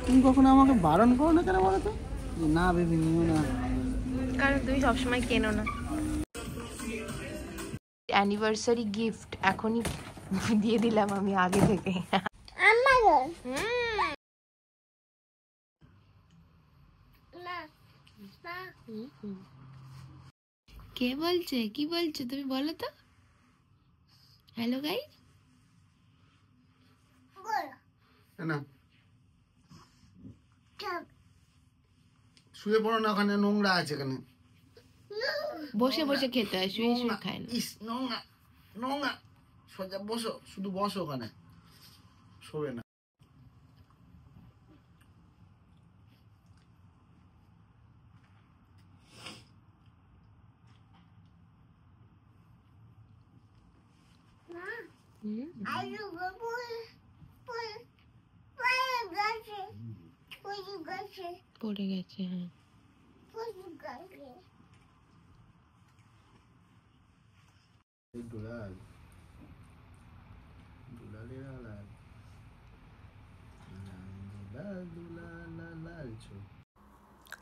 তুমি কখনো আমাকে বারণ করো না কেন বলো তো, না বেবি নিও না, কারণ তুমি সবসময় কেনো না। অ্যানিভার্সারি গিফট এখনই দিয়ে দিলাম আমি আগে থেকে। কে বলছে, কি বলছে তুমি বলো তো? হ্যালো গাইস, না শুয়ে পড়ো না, ওখানে নোংরা আছে, এখানে বসে বসে খেতে হয়, শুয়ে শুয়ে খায় না। ইস নোংরা নোংরা, সোজা বসো, শুধু বসো ওখানে, শোবে না। পড়ে গেছে, হ্যাঁ।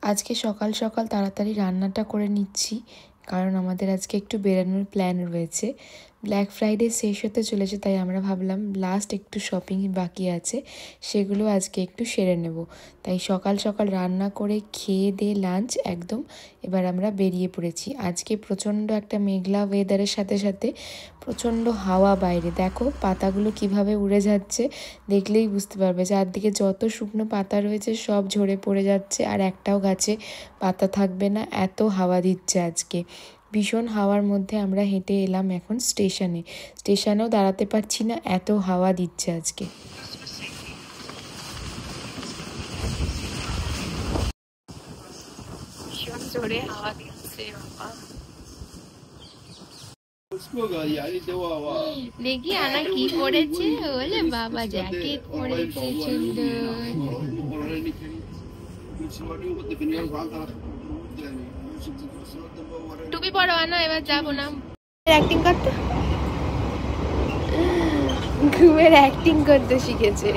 আজকে সকাল সকাল তাড়াতাড়ি রান্নাটা করে নিচ্ছি, কারণ আমাদের আজকে একটু বেরানোর প্ল্যান রয়েছে। ব্ল্যাক ফ্রাইডে শেষ হতে চলেছে, তাই আমরা ভাবলাম লাস্ট একটু শপিং বাকি আছে, সেগুলো আজকে একটু সেরে নেব। তাই সকাল সকাল রান্না করে খেয়ে দিয়ে লাঞ্চ একদম এবার আমরা বেরিয়ে পড়েছি। আজকে প্রচণ্ড একটা মেঘলা ওয়েদারের সাথে সাথে প্রচণ্ড হাওয়া বাইরে, দেখো পাতাগুলো কিভাবে উড়ে যাচ্ছে, দেখলেই বুঝতে পারবে। চারদিকে যত শুকনো পাতা রয়েছে সব ঝরে পড়ে যাচ্ছে, আর একটাও গাছে পাতা থাকবে না, এত হাওয়া দিচ্ছে আজকে। ভীষণ হাওয়ার মধ্যে আমরা হেঁটে এলাম এখন স্টেশনে। স্টেশনেও দাঁড়াতে পারছি না, এত হাওয়া দিচ্ছে আজকে। ভীষণ জোরে হাওয়া দিচ্ছে বাবা। দেখি আনা কি পড়েছে, বলে বাবা জ্যাকেট পড়েছে সুন্দর। টুপি পরো আনা, এবার যাবো না অ্যাক্টিং করতে। ঘুমের অ্যাক্টিং করতে শিখেছে।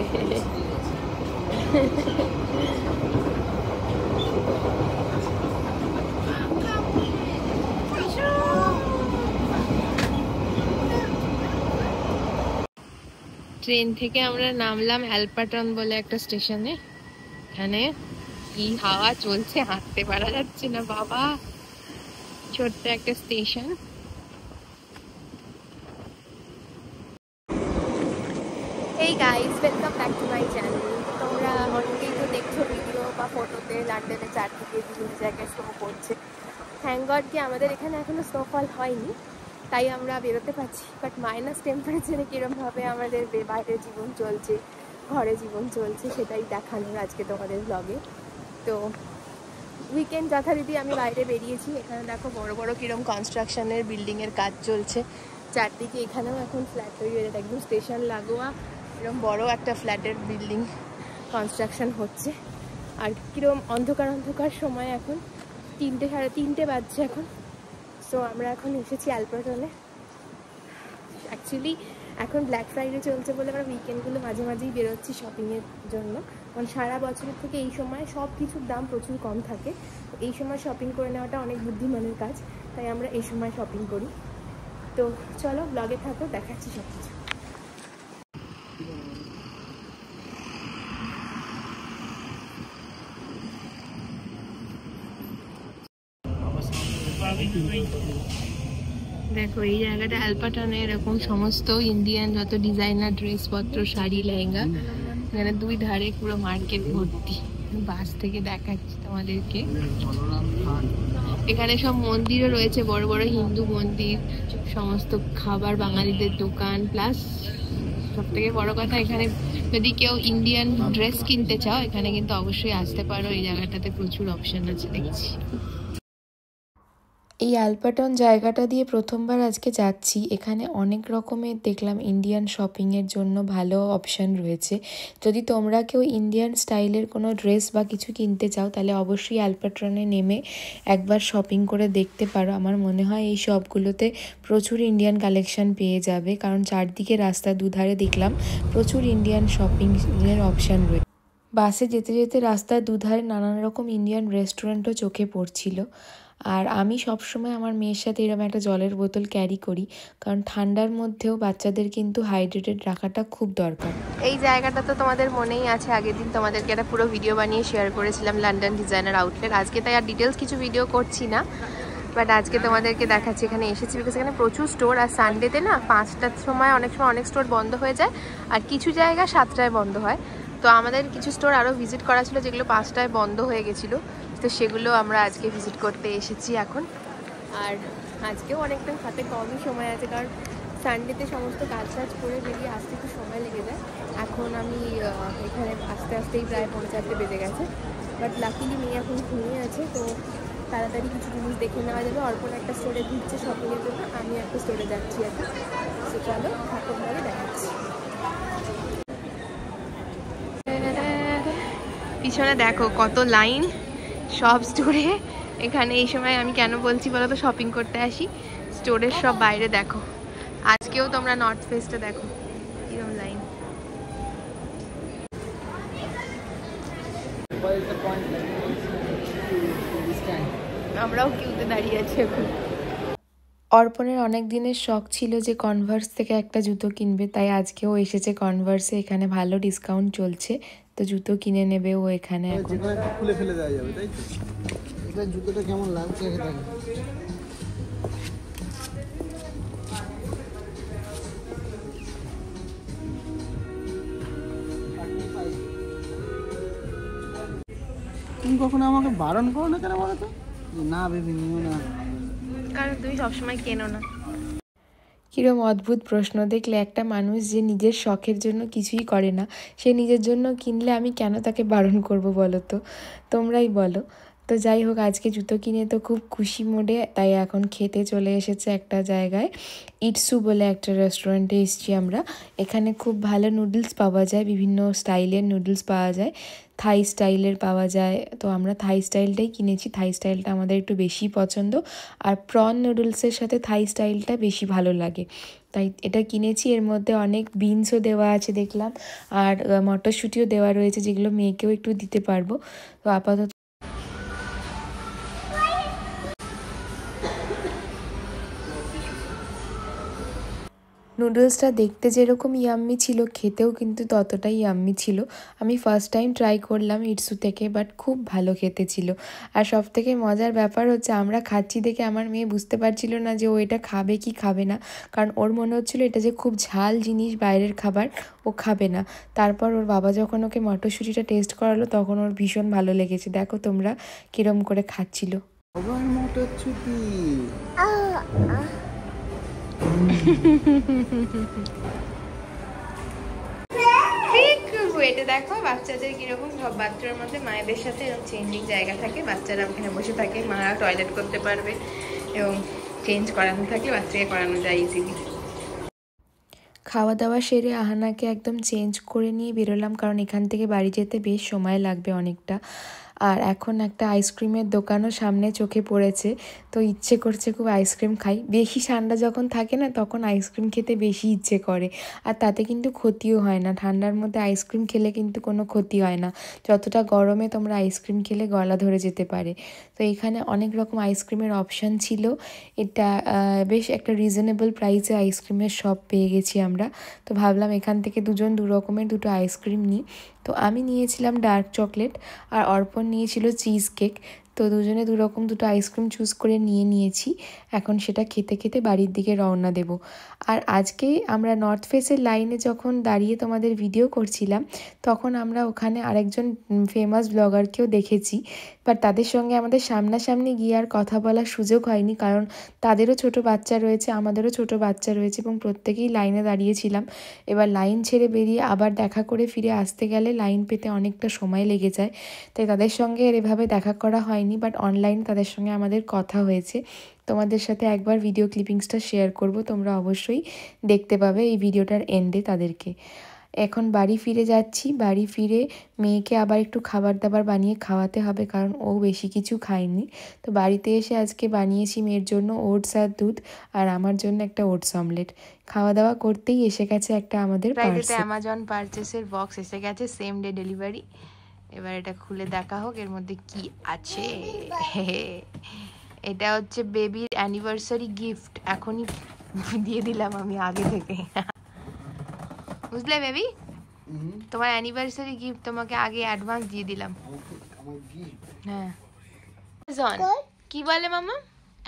ট্রেন থেকে আমরা নামলাম অ্যালপাটন বলে একটা স্টেশনে। এখানে কি হাওয়া চলছে, হাঁটতে পারা যাচ্ছে না বাবা। ছোট্ট একটা station. Hey guys, welcome back to my channel. তোমরা অনেকেই তো দেখছো ভিডিও বা ফটোতে লন্ডনের চারদিকে বিভিন্ন জায়গায় স্নো পড়ছে। থ্যাংক গড কি আমাদের এখানে এখনো স্নোফল হয়নি, তাই আমরা বেরোতে পারছি। বাট মাইনাস টেম্পারেচারে কীরমভাবে আমাদের বাইরে জীবন চলছে, ঘরে জীবন চলছে, সেটাই দেখানোর আজকে তোমাদের ব্লগে। তো উইকেন্ড যথারীতি আমি বাইরে বেরিয়েছি। এখানে দেখো বড় বড় কীরকম কনস্ট্রাকশনের বিল্ডিংয়ের কাজ চলছে চারদিকে। এখানেও এখন ফ্ল্যাট তৈরি হয়ে একদম স্টেশন লাগোয়া এরকম বড় একটা ফ্ল্যাটের বিল্ডিং কনস্ট্রাকশন হচ্ছে। আর কীরকম অন্ধকার অন্ধকার সময়, এখন 3টে সাড়ে 3টে বাজছে এখন। সো আমরা এখন এসেছি অ্যালপাটনে। অ্যাকচুয়ালি এখন ব্ল্যাক ফ্রাইডে চলছে বলে আমরা উইকেন্ডগুলো মাঝে মাঝেই বেরোচ্ছি শপিংয়ের জন্য, কারণ সারা বছরের থেকে এই সময় সব কিছুর দাম প্রচুর কম থাকে। এই সময় শপিং করে নেওয়াটা অনেক বুদ্ধিমানের কাজ, তাই আমরা এই সময় শপিং করি। তো চলো ব্লগে থাকো, দেখাচ্ছি সব কিছু। দেখো এই জায়গাটা অ্যালপাটনে এরকম সমস্ত ইন্ডিয়ান যত ডিজাইনার ড্রেসপত্র, শাড়ি, লেহেঙ্গা, এখানে দুই ধারে পুরো মার্কেট ভর্তি। বাস থেকে দেখাচ্ছি তোমাদেরকে। এখানে সব মন্দিরও রয়েছে, বড় বড় হিন্দু মন্দির, সমস্ত খাবার, বাঙালিদের দোকান, প্লাস সব থেকে বড় কথা এখানে যদি কেউ ইন্ডিয়ান ড্রেস কিনতে চাও এখানে কিন্তু অবশ্যই আসতে পারো। এই জায়গাটাতে প্রচুর অপশন আছে দেখছি। এই অ্যালপাটন জায়গাটা দিয়ে প্রথমবার আজকে যাচ্ছি। এখানে অনেক রকমের দেখলাম ইন্ডিয়ান শপিংয়ের জন্য ভালো অপশান রয়েছে। যদি তোমরা কেউ ইন্ডিয়ান স্টাইলের কোনো ড্রেস বা কিছু কিনতে চাও তাহলে অবশ্যই অ্যালপাটনে নেমে একবার শপিং করে দেখতে পারো। আমার মনে হয় এই শপগুলোতে প্রচুর ইন্ডিয়ান কালেকশন পেয়ে যাবে, কারণ চারদিকে রাস্তার দুধারে দেখলাম প্রচুর ইন্ডিয়ান শপিংয়ের অপশান রয়েছে। বাসে যেতে যেতে রাস্তার দুধারে নানান রকম ইন্ডিয়ান রেস্টুরেন্টও চোখে পড়ছিল। আর আমি সবসময় আমার মেয়ের সাথে এরকম একটা জলের বোতল ক্যারি করি, কারণ ঠান্ডার মধ্যেও বাচ্চাদের কিন্তু হাইড্রেটেড রাখাটা খুব দরকার। এই জায়গাটা তো তোমাদের মনেই আছে, আগের দিন তোমাদেরকে একটা পুরো ভিডিও বানিয়ে শেয়ার করেছিলাম, লন্ডন ডিজাইনার আউটলেট। আজকে তাই আর ডিটেলস কিছু ভিডিও করছি না, বাট আজকে তোমাদেরকে দেখাচ্ছি। এখানে এসেছি বিকজ এখানে প্রচুর স্টোর, আর সানডেতে না 5টার সময় অনেক স্টোর বন্ধ হয়ে যায়, আর কিছু জায়গা 7টায় বন্ধ হয়। তো আমাদের কিছু স্টোর আরও ভিজিট করা ছিল যেগুলো 5টায় বন্ধ হয়ে গেছিলো, তো সেগুলো আমরা আজকে ভিজিট করতে এসেছি এখন। আর আজকেও অনেকটা হাতে কমই সময় আছে, কারণ সানডেতে সমস্ত কাজ করে বেরিয়ে আসতে একটু সময় লেগে যায়। এখন আমি এখানে আস্তে আস্তেই প্রায় 4:45 বেজে গেছে, বাট লাকিলি মেয়ে এখন ঘুমিয়ে আছে, তো তাড়াতাড়ি কিছু জিনিস দেখে নেওয়া যাবে। অর্পণ একটা স্টোরে ঘুরছে শপিংয়ের জন্য, আমি একটা স্টোরে যাচ্ছি এখন। তো চলো ঠাকুর বাড়ি দেখাচ্ছি। পিছনে দেখো কত লাইন সব স্টোরে। এখানে এই সময় আমি কেন বলছি বলো তো, শপিং করতে আসি। স্টোরের সব বাইরে দেখো, আজকেও তোমরা নর্থ ফেস্টে দেখো কিরকম লাইন। আমরাও কিউতে দাঁড়িয়ে আছি এখন। অর্পণের অনেক দিনের শখ ছিল যে কনভার্স থেকে একটা জুতো কিনবে, তাই আজকেও এসেছে কনভার্সে। এখানে ভালো ডিসকাউন্ট চলছে, তো জুতো কিনে নেবে ও এখানে। এখন খুলে ফেলে দেওয়া যাবে, তাই তো? এটা জুতোটা কেমন লাগছে দেখো। তুমি কখনো আমাকে বারণ করো না কেন বলো তো, না বেবি নিও না? কারণ তুমি সবসময় কেনো না। কিরম অদ্ভুত প্রশ্ন দেখলে, একটা মানুষ যে নিজের শখের জন্য কিছুই করে না, সে নিজের জন্য কিনলে আমি কেন তাকে বারণ করব বলো তো? তোমরাই বলো। তো যাই হোক, আজকে জুতো কিনে তো খুব খুশি মোডে, তাই এখন খেতে চলে এসেছে একটা জায়গায়। ইটসু বলে একটা রেস্টুরেন্টে এসেছি আমরা। এখানে খুব ভালো নুডলস পাওয়া যায়, বিভিন্ন স্টাইলের নুডলস পাওয়া যায়, থাই স্টাইলের পাওয়া যায়। তো আমরা থাই স্টাইলটাই কিনেছি, থাই স্টাইলটা আমাদের একটু বেশি পছন্দ, আর প্রন নুডলসের সাথে থাই স্টাইলটা বেশি ভালো লাগে, তাই এটা কিনেছি। এর মধ্যে অনেক বিনসও দেওয়া আছে দেখলাম, আর মটরশুঁটিও দেওয়া রয়েছে, যেগুলো মেয়েকেও একটু দিতে পারবো। তো আপাতত নুডলসটা দেখতে যেরকম ইয়াম্মি ছিল, খেতেও কিন্তু ততটাই ইয়াম্মি ছিল। আমি ফার্স্ট টাইম ট্রাই করলাম ইটসু থেকে, বাট খুব ভালো খেতে ছিল। আর সব থেকে মজার ব্যাপার হচ্ছে, আমরা খাচ্ছি দেখে আমার মেয়ে বুঝতে পারছিল না যে ও এটা খাবে কি খাবে না, কারণ ওর মনে হচ্ছিলো এটা যে খুব ঝাল জিনিস, বাইরের খাবার, ও খাবে না। তারপর ওর বাবা যখন ওকে মটরশুঁটিটা টেস্ট করালো, তখন ওর ভীষণ ভালো লেগেছে। দেখো তোমরা কিরম করে খাচ্ছিল। মটরশুঁটি এটা দেখো বাচ্চাদের কিরকম, সব বাথরুমের মধ্যে মায়েদের সাথে এরকম চেঞ্জিং জায়গা থাকে, বাচ্চারা ওখানে বসে থাকে, মারা টয়লেট করতে পারবে এবং চেঞ্জ করানো থাকে, বাচ্চাকে করানো যায় ইজিলি। খাওয়া দাওয়া সেরে আহানাকে একদম চেঞ্জ করে নিয়ে বেরোলাম, কারণ এখান থেকে বাড়ি যেতে বেশ সময় লাগবে অনেকটা। আর এখন একটা আইসক্রিমের দোকানও সামনে চোখে পড়েছে, তো ইচ্ছে করছে খুব আইসক্রিম খাই। বেশি ঠান্ডা যখন থাকে না, তখন আইসক্রিম খেতে বেশি ইচ্ছে করে, আর তাতে কিন্তু ক্ষতিও হয় না। ঠান্ডার মধ্যে আইসক্রিম খেলে কিন্তু কোনো ক্ষতি হয় না, যতটা গরমে তোমরা আইসক্রিম খেলে গলা ধরে যেতে পারে। তো এখানে অনেক রকম আইসক্রিমের অপশান ছিল। এটা বেশ একটা রিজনেবল প্রাইসে আইসক্রিমের শপ পেয়ে গেছি আমরা। তো ভাবলাম এখান থেকে দু রকমের দুটো আইসক্রিম নিই। তো আমি নিয়েছিলাম ডার্ক চকলেট, আর অর্পণ নিয়েছিল চিজ কেক। তো দুজনে দুটো আইসক্রিম চুজ করে নিয়েছি। এখন সেটা খেতে খেতে বাড়ির দিকে রওনা দেব। আর আজকেই আমরা নর্থ ফেসের লাইনে যখন দাঁড়িয়ে তোমাদের ভিডিও করছিলাম, তখন আমরা ওখানে আরেকজন ফেমাস ব্লগারকেও দেখেছি, বাট তাদের সঙ্গে আমাদের সামনাসামনি গিয়ে আর কথা বলার সুযোগ হয়নি, কারণ তাদেরও ছোট বাচ্চা রয়েছে, আমাদেরও ছোট বাচ্চা রয়েছে, এবং প্রত্যেকেই লাইনে দাঁড়িয়েছিলাম। এবার লাইন ছেড়ে বেরিয়ে আবার দেখা করে ফিরে আসতে গেলে লাইন পেতে অনেকটা সময় লেগে যায়, তাই তাদের সঙ্গে আর এভাবে দেখা করা হয়নি, বাট অনলাইনে তাদের সঙ্গে আমাদের কথা হয়েছে। তোমাদের সাথে একবার ভিডিও ক্লিপিংসটা শেয়ার করব, তোমরা অবশ্যই দেখতে পাবে এই ভিডিওটার এন্ডে তাদেরকে। এখন বাড়ি ফিরে যাচ্ছি। বাড়ি ফিরে মেয়েকে আবার একটু খাবার দাবার বানিয়ে খাওয়াতে হবে, কারণ ও বেশি কিছু খায়নি। তো বাড়িতে এসে আজকে বানিয়েছি মেয়ের জন্য ওটস আর দুধ, আর আমার জন্য একটা ওটস অমলেট। খাওয়া দাওয়া করতেই এসে গেছে একটা আমাদের ফ্রাইডেতে অ্যামাজন পারচেসের বক্স এসে গেছে, সেম ডে ডেলিভারি। এবার এটা খুলে দেখা হোক এর মধ্যে কি আছে। এটা হচ্ছে বেবির অ্যানিভার্সারি গিফট, এখনই দিয়ে দিলাম আমি আগে থেকে। বুঝলে বেবি, তোমার অ্যানিভার্সারি গিফট তোমাকে আগে অ্যাডভান্স দিয়ে দিলাম। হ্যাঁ, অ্যামাজন কি বলে মামা?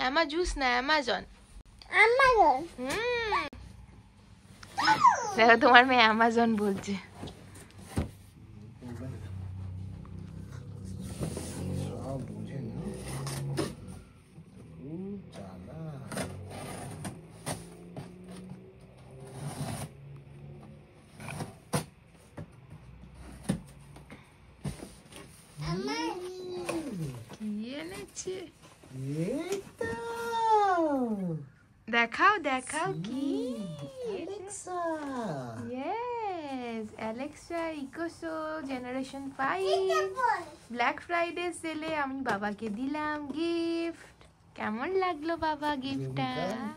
অ্যামাজুস না অ্যামাজন? দেখো তোমার মেয়ে অ্যামাজন বলছে। দেখাও দেখাও কি? Yes, Alexa Echo Show generation 5 black Friday সেলে আমি বাবাকে দিলাম গিফট। কেমন লাগলো বাবা গিফটটা?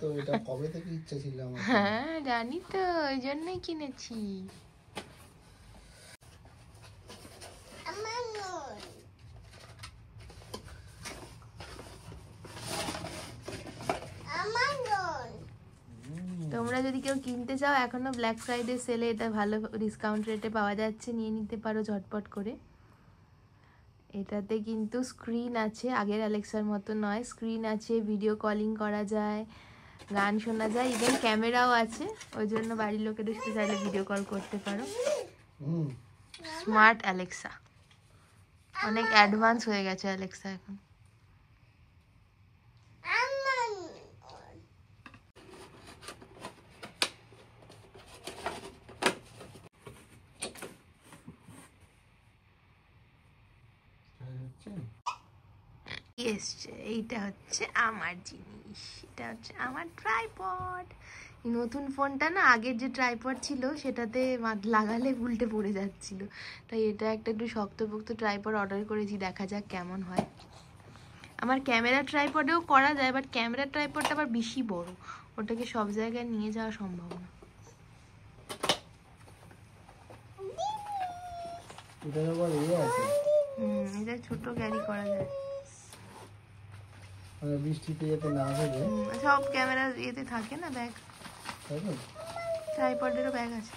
তো এটা কবে থেকে ইচ্ছা ছিল আমার? হ্যাঁ জানি তো, ওই জন্যই কিনেছি। তোমরা যদি কেউ কিনতে চাও এখনো ব্ল্যাক ফ্রাইডে সেলে এটা ভালো ডিসকাউন্ট রেটে পাওয়া যাচ্ছে, নিয়ে নিতে পারো ঝটপট করে। এটাতে কিন্তু স্ক্রিন আছে, আগের অ্যালেক্সার মতো নয়, স্ক্রিন আছে, ভিডিও কলিং করা যায়, গান শোনা যায়, ইভেন ক্যামেরাও আছে, ওই জন্য বাড়ির লোকেদের সাথে চাইলে ভিডিও কল করতে পারো। স্মার্ট অ্যালেক্সা, অনেক অ্যাডভান্স হয়ে গেছে অ্যালেক্সা এখন। এসছে, এইটা হচ্ছে আমার জিনিস, এটা হচ্ছে আমার ট্রাইপড। নতুন ফোনটা না, আগের যে ট্রাইপড ছিল সেটাতে লাগালে উল্টে পড়ে যাচ্ছিল, তাই এটা একটা একটু শক্তপোক্ত ট্রাইপড অর্ডার করেছি, দেখা যাক কেমন হয়। আমার ক্যামেরা ট্রাইপডেও করা যায়, বাট ক্যামেরা ট্রাইপডটা আবার বেশি বড়, ওটাকে সব জায়গায় নিয়ে যাওয়া সম্ভব না। এটা ছোট ক্যারি করা যায়, বৃষ্টিতে যেতে না হবে। সব ক্যামেরা এতে থাকে না ব্যাগ, ট্রাইপডেরও ব্যাগ আছে।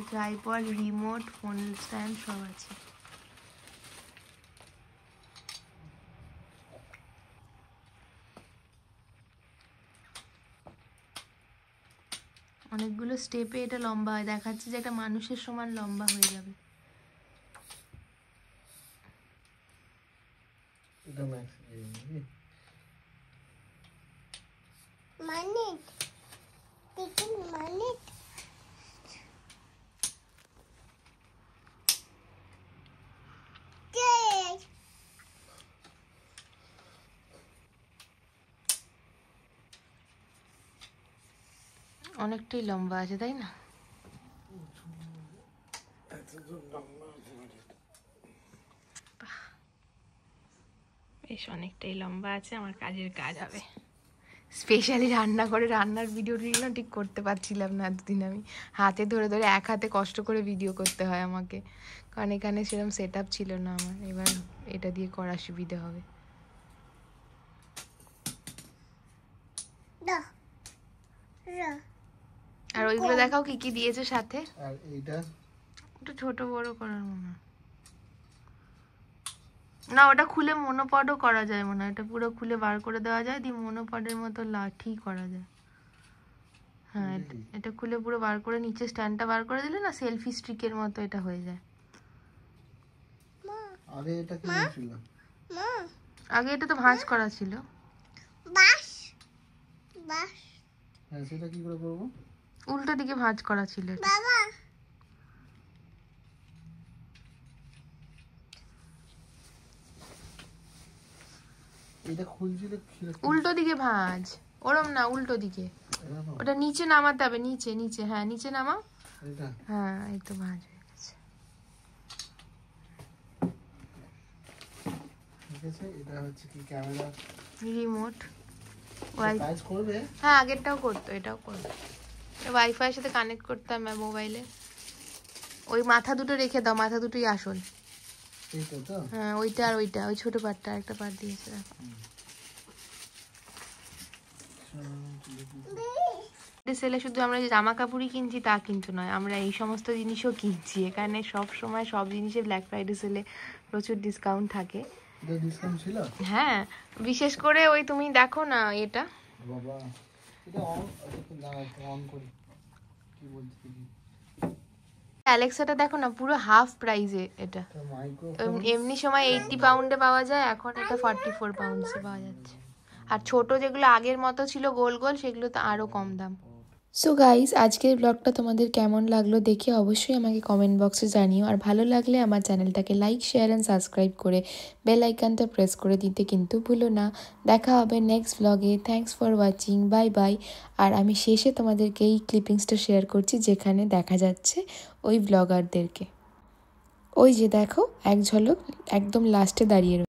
ট্রাইপড, রিমোট, ফোন স্ট্যান্ড সব আছে। অনেকগুলো স্টেপে এটা লম্বা হয়, দেখাচ্ছে যে একটা মানুষের সমান লম্বা হয়ে যাবে। অনেকটাই লম্বা আছে তাই না? বেশ অনেকটাই লম্বা আছে, আমার কাজের কাজ হবে। স্পেশালি রান্না করে রান্নার ভিডিও টিডিও ঠিক করতে পারছিলাম না এতদিন, আমি হাতে ধরে ধরে এক হাতে কষ্ট করে ভিডিও করতে হয় আমাকে, কারণ এখানে সেরকম সেট আপ ছিল না আমার। এবার এটা দিয়ে করা সুবিধা হবে। আর ওইগুলো দেখাও কি কি দিয়েছে সাথে। আর এইটা একটু ছোট বড় করার মনে হয় না, ওটা খুলে মনোপডও করা যায় মনে হয়, এটা পুরো খুলে বার করে দেওয়া যায়, দিয়ে মনোপডের মতো লাঠি করা যায়। হ্যাঁ, এটা খুলে পুরো বার করে নিচে স্ট্যান্ডটা বার করে দিলে না, সেলফি স্টিকের মতো এটা হয়ে যায়। আগে এটা কি ছিল? আগে এটা তো ভাঁজ করা ছিল। বাস বাস, হ্যাঁ সেটা কি করে করব? উল্টো দিকে ভাঁজ করা ছিল বাবা। এটা খুলছিল উল্টো দিকে ভাঁজ, ওরম না, উল্টো দিকে। ওটা নিচে নামাতে হবে, নিচে নিচে, হ্যাঁ নিচে নামাও। এটা হ্যাঁ এই তো ভাঁজ হয়ে গেছে। ঠিক আছে, এটা হচ্ছে কি ক্যামেরা রিমোট। কাজ করবে। হ্যাঁ আগেরটাও করতো, এটাও করতো। ওয়াইফাই এর সাথে কানেক্ট করতাম মোবাইলে। ওই মাথা দুটো রেখে দাও, মাথা দুটোই আসল। এইটা তো? হ্যাঁ ওইটা আর ওইটা, ওই ছোট পার্টটা একটা পার্ট দিয়েছে। সেলে শুধু আমরা যে জামা কাপড়ই কিনছি তা কিন্তু নয়, আমরা এই সমস্ত জিনিসও কিনছি। এখানে সব সময় সব জিনিসে ব্ল্যাক ফ্রাইডে সেলে প্রচুর ডিসকাউন্ট থাকে। ডিসকাউন্ট ছিল? হ্যাঁ বিশেষ করে ওই তুমি দেখো না এটা, বাবা এটা অন করি, কি বলছি অ্যালেক্সাটা দেখো না, পুরো হাফ প্রাইসে এটা। এমনি সময় 80 পাউন্ডে পাওয়া যায়, এখন এটা 44 পাউন্ডসে পাওয়া যাচ্ছে। আর ছোট যেগুলো আগের মতো ছিল গোল গোল, সেগুলো তো আরো কম দাম। সো গাইস, আজকের ব্লগটা তোমাদের কেমন লাগলো দেখে অবশ্যই আমাকে কমেন্ট বক্সে জানিও। আর ভালো লাগলে আমার চ্যানেলটাকে লাইক, শেয়ার অ্যান্ড সাবস্ক্রাইব করে বেল আইকনটা প্রেস করে দিতে কিন্তু ভুলো না। দেখা হবে নেক্সট ব্লগে। Thanks for watching, bye bye. আর আমি শেষে তোমাদেরকে এই ক্লিপিংসটা শেয়ার করছি যেখানে দেখা যাচ্ছে ওই ব্লগারদেরকে। ওই যে দেখো এক ঝলক একদম লাস্টে দাঁড়িয়ে